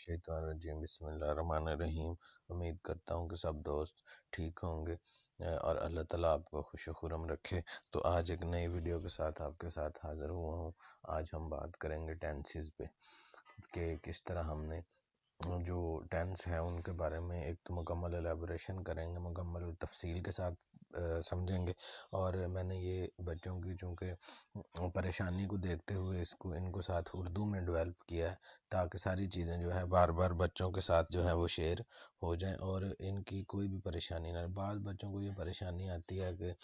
मिनशैतानिर्रजीम बिस्मिल्लाहिर्रहमानिर्रहीम। उम्मीद करता हूँ कि सब दोस्त ठीक होंगे और अल्लाह ताला आपको खुश खुरम रखे। तो आज एक नई वीडियो के साथ आपके साथ हाज़िर हुआ हूँ। आज हम बात करेंगे टेंसेस पे कि किस तरह हमने जो टेंस है उनके बारे में एक तो मुकम्मल एलेबोरेशन करेंगे, मुकम्मल तफसील के साथ समझेंगे। और मैंने ये बच्चों की चूँकि परेशानी को देखते हुए इनको साथ उर्दू में डेवलप किया है, ताकि सारी चीज़ें जो है बार बार बच्चों के साथ जो है वो शेयर हो जाएं और इनकी कोई भी परेशानी ना। बाद बच्चों को ये परेशानी आती है कि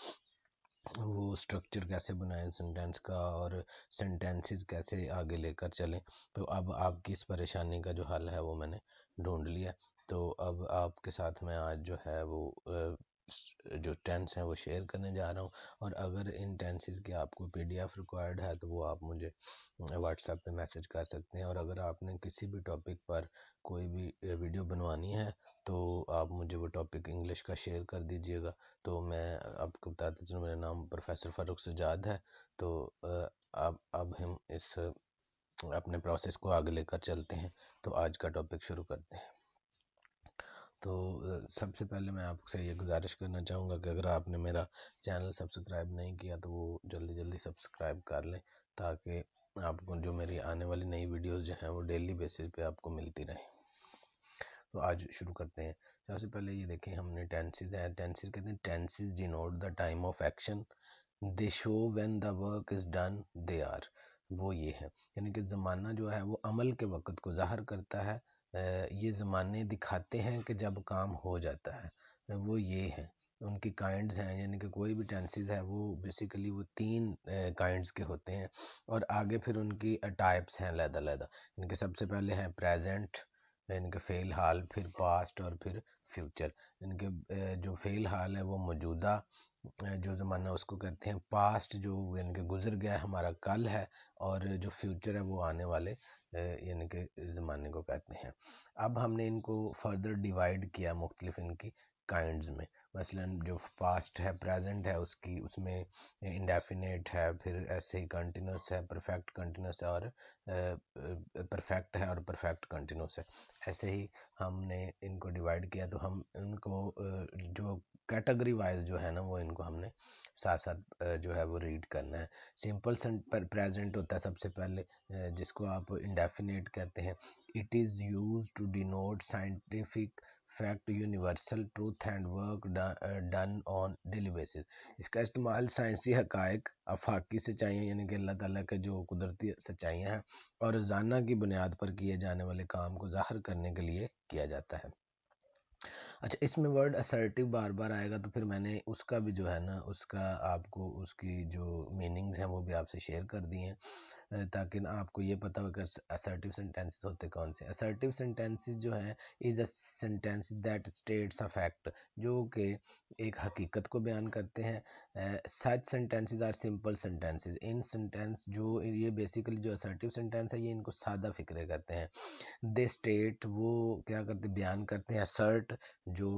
वो स्ट्रक्चर कैसे बनाएं सेंटेंस का और सेंटेंसेस कैसे आगे लेकर चलें। तो अब आपकी इस परेशानी का जो हल है वो मैंने ढूंढ लिया। तो अब आपके साथ मैं आज जो है वो जो टेंस हैं वो शेयर करने जा रहा हूँ। और अगर इन टेंसेस की आपको पीडीएफ रिक्वायर्ड है तो वो आप मुझे व्हाट्सएप पे मैसेज कर सकते हैं। और अगर आपने किसी भी टॉपिक पर कोई भी वीडियो बनवानी है तो आप मुझे वो टॉपिक इंग्लिश का शेयर कर दीजिएगा। तो मैं आपको बताते चलूँ, मेरा नाम प्रोफेसर फ़ारूक सजाद है। तो अब हम इस अपने प्रोसेस को आगे लेकर चलते हैं। तो आज का टॉपिक शुरू करते हैं। तो सबसे पहले मैं आपसे ये गुजारिश करना चाहूँगा कि अगर आपने मेरा चैनल सब्सक्राइब नहीं किया तो वो जल्दी जल्दी सब्सक्राइब कर लें, ताकि आपको जो मेरी आने वाली नई वीडियोस जो हैं वो डेली बेसिस पे आपको मिलती रहें। तो आज शुरू करते हैं। सबसे पहले ये देखें, हमने टेंसेस है। टेंसेस कहते हैं tenses denote the time of action, they show when the work is done, they are. वो ये है, यानी कि ज़माना जो है वो अमल के वक़्त को ज़ाहिर करता है। ये ज़माने दिखाते हैं कि जब काम हो जाता है। वो ये है, उनकी काइंड्स हैं, यानी कि कोई भी टेंसेस है वो बेसिकली वो तीन काइंड्स के होते हैं। और आगे फिर उनकी टाइप्स हैं अलग-अलग। इनके सबसे पहले है प्रेजेंट, इनके फ़ेल हाल, फिर पास्ट और फिर फ्यूचर। इनके जो फ़ेल हाल है वो मौजूदा जो ज़माना उसको कहते हैं पास्ट, जो यानी कि गुजर गया हमारा कल है। और जो फ्यूचर है वो आने वाले यानी कि ज़माने को कहते हैं। अब हमने इनको फर्दर डिवाइड किया मुख्तलिफ इनकी काइंड्स में। मसलन जो पास्ट है, प्रेजेंट है, उसकी उसमें इंडेफिनेट है, फिर ऐसे ही कंटिन्यूस है, परफेक्ट कंटिन्यूस है, और परफेक्ट है और परफेक्ट कंटिन्यूस है। ऐसे ही हमने इनको डिवाइड किया। तो हम इनको जो कैटेगरी वाइज जो है ना वो इनको हमने साथ साथ जो है वो रीड करना है। सिंपल प्रेजेंट होता है सबसे पहले, जिसको आप इंडेफिनेट कहते हैं। It is use to denote scientific fact, universal truth and work done on daily basis. इसका इस्तेमाल साइंसी हकायक, आफाकी सच्चाइयाँ यानी कि अल्लाह ताला के जो कुदरती सच्चाइयाँ हैं और रोज़ाना की बुनियाद पर किए जाने वाले काम को ज़ाहिर करने के लिए किया जाता है। अच्छा, इसमें वर्ड असर्टिव बार बार आएगा, तो फिर मैंने उसका भी जो है ना उसका आपको उसकी जो मीनिंग्स हैं वो भी आपसे शेयर कर दिए हैं, ताकि ना आपको ये पता हो कि असर्टिव सेंटेंसेस होते कौन से। असर्टिव सेंटेंसेस जो हैं is a sentence that states a fact, जो कि एक हकीकत को बयान करते हैं। Such sentences are simple sentences. इन सेंटेंस जो ये बेसिकली जो असर्टिव सेंटेंस है ये इनको सादा फिक्रे कहते हैं। दे स्टेट, वो क्या करते बयान करते हैं। असर्ट जो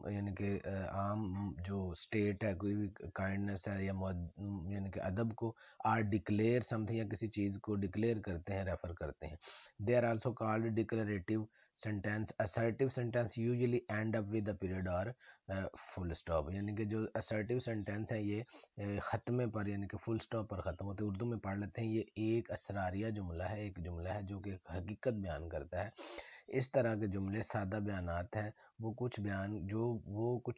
यानी कि आम जो स्टेट है, कोई भी काइंडनेस है या यानी कि अदब को। आर डिक्लेयर समथिंग, या किसी चीज़ को डिक्लेयर करते हैं, रेफर करते हैं। They are also called declarative sentence. Assertive sentence usually end up with a period और फुल स्टॉप, यानी कि जो असर्टिव सेंटेंस है ये ख़त्मे पर यानी कि फुल स्टॉप पर ख़त्म होते हैं। उर्दू में पढ़ लेते हैं, ये एक असरारिया जुमला है, एक जुमला है जो कि हकीकत बयान करता है। इस तरह के जुमले सादा बयानात हैं, वो कुछ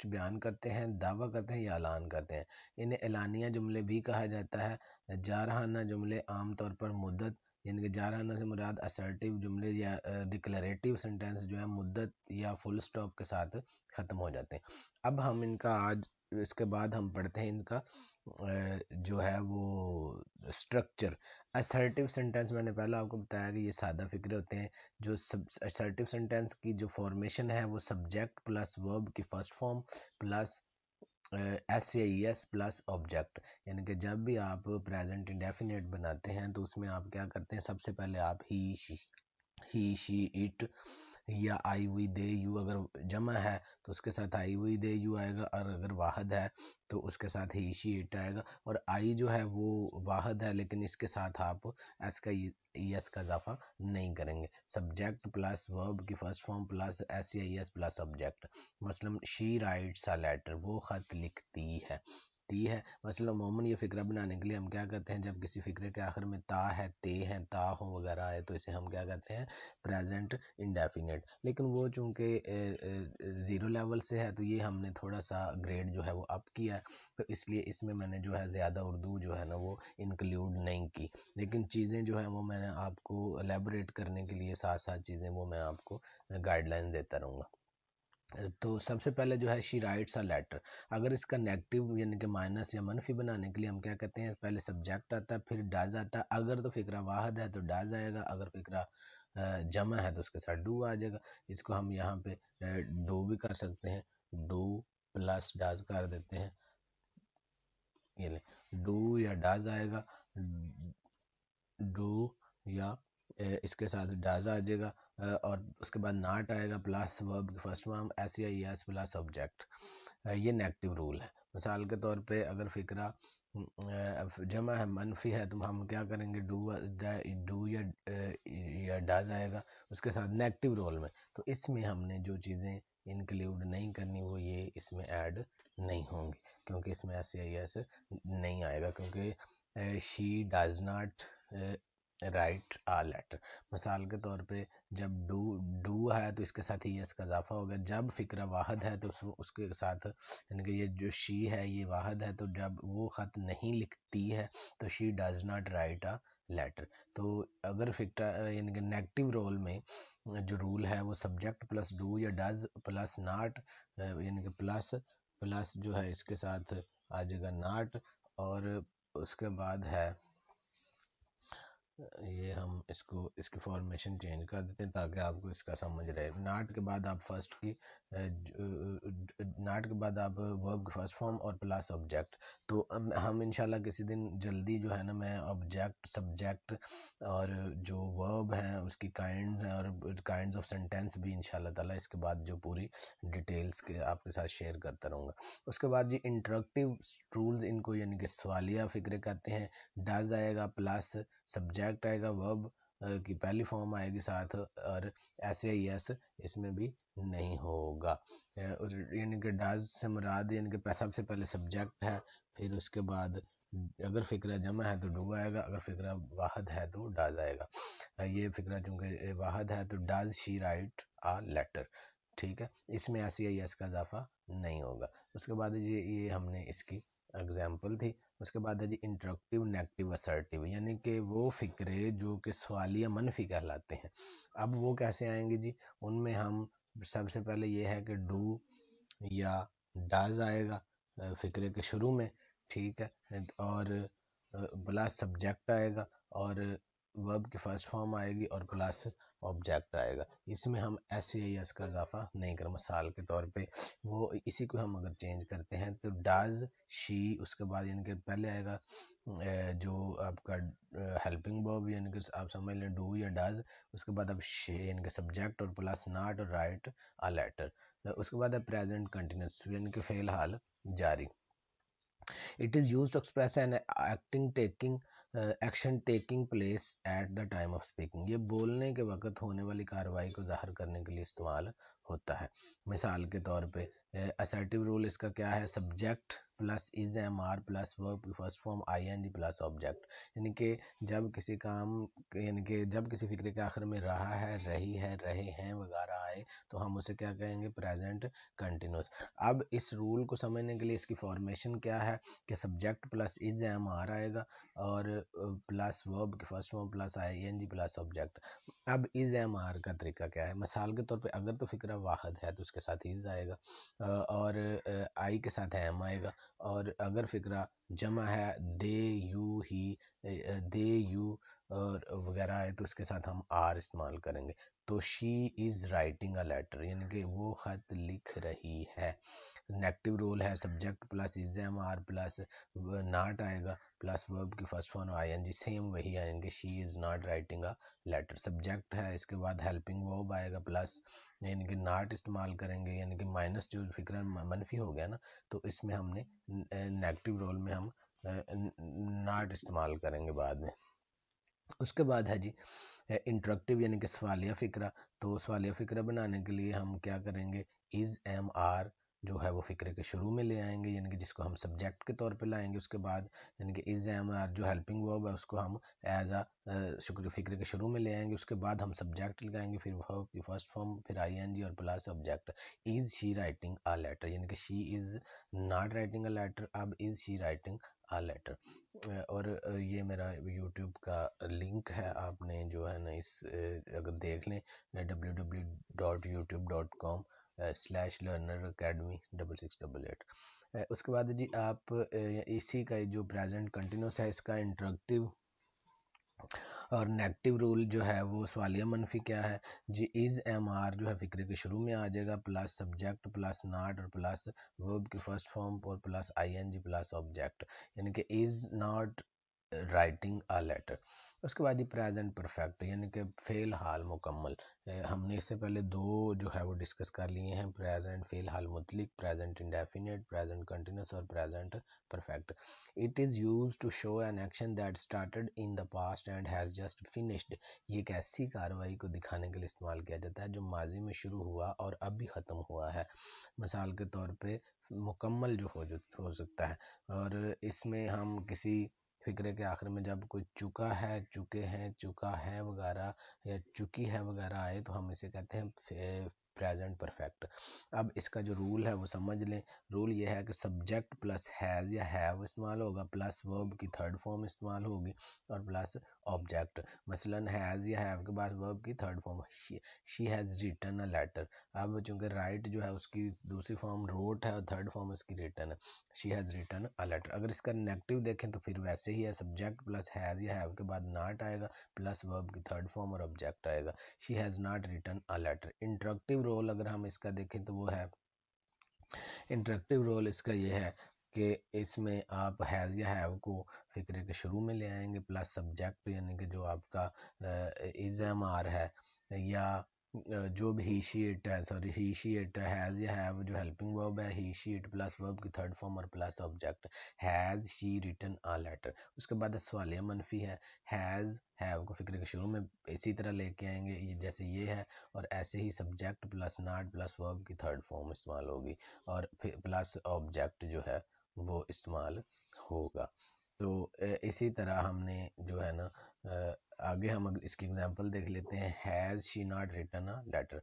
बयान करते हैं, दावा करते हैं या ऐलान करते हैं। इन्हें एलानिया जुमले भी कहा जाता है। जारहाना जुमले आमतौर पर मुद्दत, यानी कि जारहाना से मुराद असर्टिव जुमले या डिक्लेरेटिव सेंटेंस जो है मुद्दत या फुल स्टॉप के साथ ख़त्म हो जाते हैं। अब हम इनका आज इसके बाद हम पढ़ते हैं इनका जो है वो स्ट्रक्चर। असर्टिव सेंटेंस मैंने पहले आपको बताया कि ये सादा फिक्रे होते हैं। जो असर्टिव सेंटेंस की जो फॉर्मेशन है वो सब्जेक्ट प्लस वर्ब की फर्स्ट फॉर्म प्लस एस या ई एस प्लस ऑब्जेक्ट, यानी कि जब भी आप प्रेजेंट इंडेफिनेट बनाते हैं तो उसमें आप क्या करते हैं, सबसे पहले आप ही ही शी इट, या आई वी दे यू अगर जमा है तो उसके साथ आई वी दे यू आएगा, और अगर वाहद है तो उसके साथ ही शी इट आएगा। और आई जो है वो वाहद है, लेकिन इसके साथ आप एस का एस का इजाफा नहीं करेंगे। सब्जेक्ट प्लस वर्ब की फर्स्ट फॉर्म प्लस एस या एस प्लस ऑब्जेक्ट। मसलन शी राइट्स अ लेटर, वो खत लिखती है, ती है। मसलन मोमन ये फिक्रा बनाने के लिए हम क्या करते हैं, जब किसी फिक्रे के आखिर में ता है, ते है, ता हो वगैरह है, तो इसे हम क्या कहते हैं, प्रेजेंट इंडेफिनेट। लेकिन वो चूंकि ज़ीरो लेवल से है तो ये हमने थोड़ा सा ग्रेड जो है वो अप किया है, तो इसलिए इसमें मैंने जो है ज़्यादा उर्दू जो है ना वो इंक्लूड नहीं की। लेकिन चीज़ें जो है वो मैंने आपको एलेबोरेट करने के लिए साथ साथ चीज़ें वो मैं आपको गाइडलाइन देता रहूँगा। तो सबसे पहले जो है शी राइट्स अ लेटर, अगर इसका नेगेटिव यानी कि माइनस या मनफी बनाने के लिए हम क्या कहते हैं, पहले सब्जेक्ट आता है फिर डज आता है। अगर तो फिक्रा वाहद है तो डज आएगा, अगर फिक्रा जमा है तो उसके साथ डू आ जाएगा। इसको हम यहाँ पे डू भी कर सकते हैं, डू प्लस डज कर देते हैं, ये ले डू या डज आएगा, डू या इसके साथ डज आ जाएगा, और उसके बाद नाट आएगा प्लस वर्ब की फर्स्ट फॉर्म एस या एस प्लस ऑब्जेक्ट। ये नेगेटिव रूल है। मिसाल के तौर पे अगर फिक्रा जमा है मनफी है तो हम क्या करेंगे, डू या डज आएगा उसके साथ नेगेटिव रोल में। तो इसमें हमने जो चीज़ें इंक्लूड नहीं करनी वो ये इसमें ऐड नहीं होंगी, क्योंकि इसमें एस या एस नहीं आएगा, क्योंकि she does not write a letter. मिसाल के तौर पे जब डू है तो इसके साथ ही एस का इजाफा होगा। जब फिक्रा वाहद है तो उसके साथ यानी कि ये जो शी है ये वाहद है, तो जब वो ख़त नहीं लिखती है तो she does not write a letter. तो अगर फिक्रा यानी कि नेगेटिव रोल में जो रूल है वो सब्जेक्ट प्लस डू या डज प्लस नाट, यानी कि प्लस प्लस जो है इसके साथ आ जाएगा नाट, और उसके बाद है ये हम इसको इसकी फॉर्मेशन चेंज कर देते हैं ताकि आपको इसका समझ रहे। नाट के बाद आप फर्स्ट की नाट के बाद आप वर्ब की फर्स्ट फॉर्म और प्लस ऑब्जेक्ट। तो हम इंशाल्लाह किसी दिन जल्दी जो है ना मैं ऑब्जेक्ट सब्जेक्ट और जो वर्ब है उसकी काइंड और काइंड्स ऑफ सेंटेंस भी इंशाल्लाह ताला इसके बाद जो पूरी डिटेल्स के आपके साथ शेयर करता रहूँगा। उसके बाद जी इंटरेक्टिव रूल्स, इनको यानी कि सवालिया फिक्रे कहते हैं। डज आएगा प्लस सब्जेक्ट आएगा, वर्ब की पहली फॉर्म आएगी साथ, और ऐसे ही यस इसमें भी नहीं होगा। यानी कि डज से मुराद यानी कि सबसे पहले सब्जेक्ट है, फिर उसके बाद अगर फिक्रा जमा है तो डू आएगा, अगर फिक्रा वाहद है तो डज आएगा। ये फिक्रा चूंकि वाहद है तो does she write a letter, ठीक है, इसमें ऐसी यस का इजाफा नहीं होगा। उसके बाद ये हमने इसकी एग्जाम्पल थी। उसके बाद है जी इंटरेक्टिव नेगेटिव असर्टिव, यानी कि वो फिक्रे जो कि सवालिया मनफी कहलाते हैं। अब वो कैसे आएंगे जी, उनमें हम सबसे पहले ये है कि डू या डज आएगा फिक्रे के शुरू में, ठीक है, और प्लस सब्जेक्ट आएगा, और वर्ब की फर्स्ट फॉर्म आएगी, और प्लस ऑब्जेक्ट आएगा। इसमें हम एस या एस का इजाफा नहीं कर। मिसाल के तौर पे वो इसी को हम अगर चेंज करते हैं तो डज शी, उसके बाद यानी कि पहले आएगा जो आपका हेल्पिंग वर्ब यानी कि आप समझ लें डू या डज, उसके बाद अब शी यानी कि सब्जेक्ट और प्लस नॉट और राइट अ लेटर। उसके बाद है प्रेजेंट कंटिन्यूस यानी कि फ़ेल हाल जारी। It is used to express an action taking place at the time of speaking. ये बोलने के वक्त होने वाली कार्रवाई को जाहिर करने के लिए इस्तेमाल होता है। मिसाल के तौर पे असर्टिव रूल इसका क्या है, subject plus is am are plus verb की first form I N G plus object. यानी कि जब किसी काम यानी कि जब किसी फिक्रे के आखिर में रहा है, रही है, रहे हैं वगैरह आए तो हम उसे क्या कहेंगे, प्रेजेंट कंटिन्यूस। अब इस रूल को समझने के लिए इसकी फॉर्मेशन क्या है कि subject plus is am are आएगा, और प्लस वर्ब की first form plus I N G plus object. अब इज एम आर का तरीका क्या है, मिसाल के तौर पे अगर तो फिक्रा वाहद है तो उसके साथ इज आएगा, और आई के साथ एम आएगा, और अगर फिक्रा जमा है दे यू ही दे यू और वगैरह है तो उसके साथ हम आर इस्तेमाल करेंगे। तो she is writing a letter, यानी कि वो ख़त लिख रही है। नेगेटिव रोल है subject plus is am are plus not आएगा प्लस वर्ब की first form I N G, same वही आएंगे। She is not writing a letter subject है, इसके बाद हेल्पिंग वर्ब आएगा प्लस यानी कि नॉट इस्तेमाल करेंगे, यानी कि माइनस जो फिक्र मनफी हो गया ना, तो इसमें हमने नेगेटिव रोल में हम नॉट इस्तेमाल करेंगे बाद में। उसके बाद है जी इंट्रोडक्टिव यानी कि सवालिया फ़िक्रा। तो सवालिया फ़िक्रा बनाने के लिए हम क्या करेंगे, इज़ एम आर जो है वो फ़िक्रे के शुरू में ले आएंगे, यानी कि जिसको हम सब्जेक्ट के तौर पे लाएंगे। उसके बाद यानी कि इज़ एम आर जो हेल्पिंग वर्ब है उसको हम एज आ फ़िक्रे के शुरू में ले आएंगे। उसके बाद हम सब्जेक्ट लगाएंगे, फिर वर्ब की फर्स्ट फॉर्म, फिर आई एन जी और plus object. Is she writing a letter, यानी कि she is not writing a letter, अब is she writing a letter. और ये मेरा यूट्यूब का लिंक है, आपने जो है ना इस अगर देख लें www.youtube.com/learner academy 6688। उसके बाद जी आप इसी का जो प्रेजेंट कंटिन्यूस है इसका इंट्रोडक्टिव और नेगेटिव रूल जो है वो सवालिया मनफी क्या है जी, इज़ एम आर जो है फिक्रे के शुरू में आ जाएगा प्लस सब्जेक्ट प्लस नॉट और प्लस वर्ब की फर्स्ट फॉर्म और plus I N G plus object, यानी कि is not writing a letter. उसके बाद ये प्रेजेंट परफेक्ट यानी कि फ़ेल हाल मुकम्मल। हमने इससे पहले दो जो है वो डिस्कस कर लिए हैं, प्रेजेंट फ़ेल हाल मुतलिक, प्रेजेंट इंडेफिनिट, प्रेजेंट कंटिन्यूस और present perfect. It is use to show an action that started in the past and has just finished. ये एक ऐसी कार्रवाई को दिखाने के लिए इस्तेमाल किया जाता है जो माजी में शुरू हुआ और अब भी ख़त्म हुआ है। मिसाल के तौर पे मुकम्मल जो हो सकता है, और इसमें हम किसी फिक्रे के आखिर में जब कोई चुका है, चुके हैं, चुका है वगैरह या चुकी है वगैरह आए तो हम इसे कहते हैं प्रेजेंट परफेक्ट। अब इसका जो रूल है वो समझ लें। रूल ये है कि सब्जेक्ट प्लस हैज़ या हैव इस्तेमाल होगा, प्लस वर्ब की थर्ड फॉर्म इस्तेमाल होगी और प्लस ऑब्जेक्ट। मसलन हैज़ या हैव के बाद वर्ब की third form, she has written a letter. अब चूंकि राइट जो है उसकी दूसरी फॉर्म रोट है और थर्ड फॉर्म उसकी रिटन है, she has written a letter. अगर इसका नेगेटिव देखें तो फिर वैसे ही है, सब्जेक्ट प्लस हैज़ या हैव के बाद नॉट आएगा प्लस वर्ब की थर्ड फॉर्म और ऑब्जेक्ट आएगा, she has not written a letter. Introductive rule अगर हम इसका देखें तो वो है, इंटरेक्टिव रोल इसका ये है कि इसमें आप हैज़ या हैव को फिक्रे के शुरू में ले आएंगे प्लस सब्जेक्ट यानी कि जो आपका इज़ एम आर है, या जो भी ही शी इट है, sorry he she it has या हैव जो हेल्पिंग वर्ब है, he she it plus verb की थर्ड फॉर्म और plus object, has she written a letter. उसके बाद सवालिया मनफी है, हैज़ हैव को फिक्रे के शुरू में इसी तरह लेके आएंगे ये जैसे ये है, और ऐसे ही subject plus not plus verb की थर्ड फॉर्म इस्तेमाल होगी और फिर प्लस ऑब्जेक्ट जो है वो इस्तेमाल होगा। तो इसी तरह हमने जो है ना आगे हम इसकी एग्जांपल देख लेते हैं, has she not written a letter.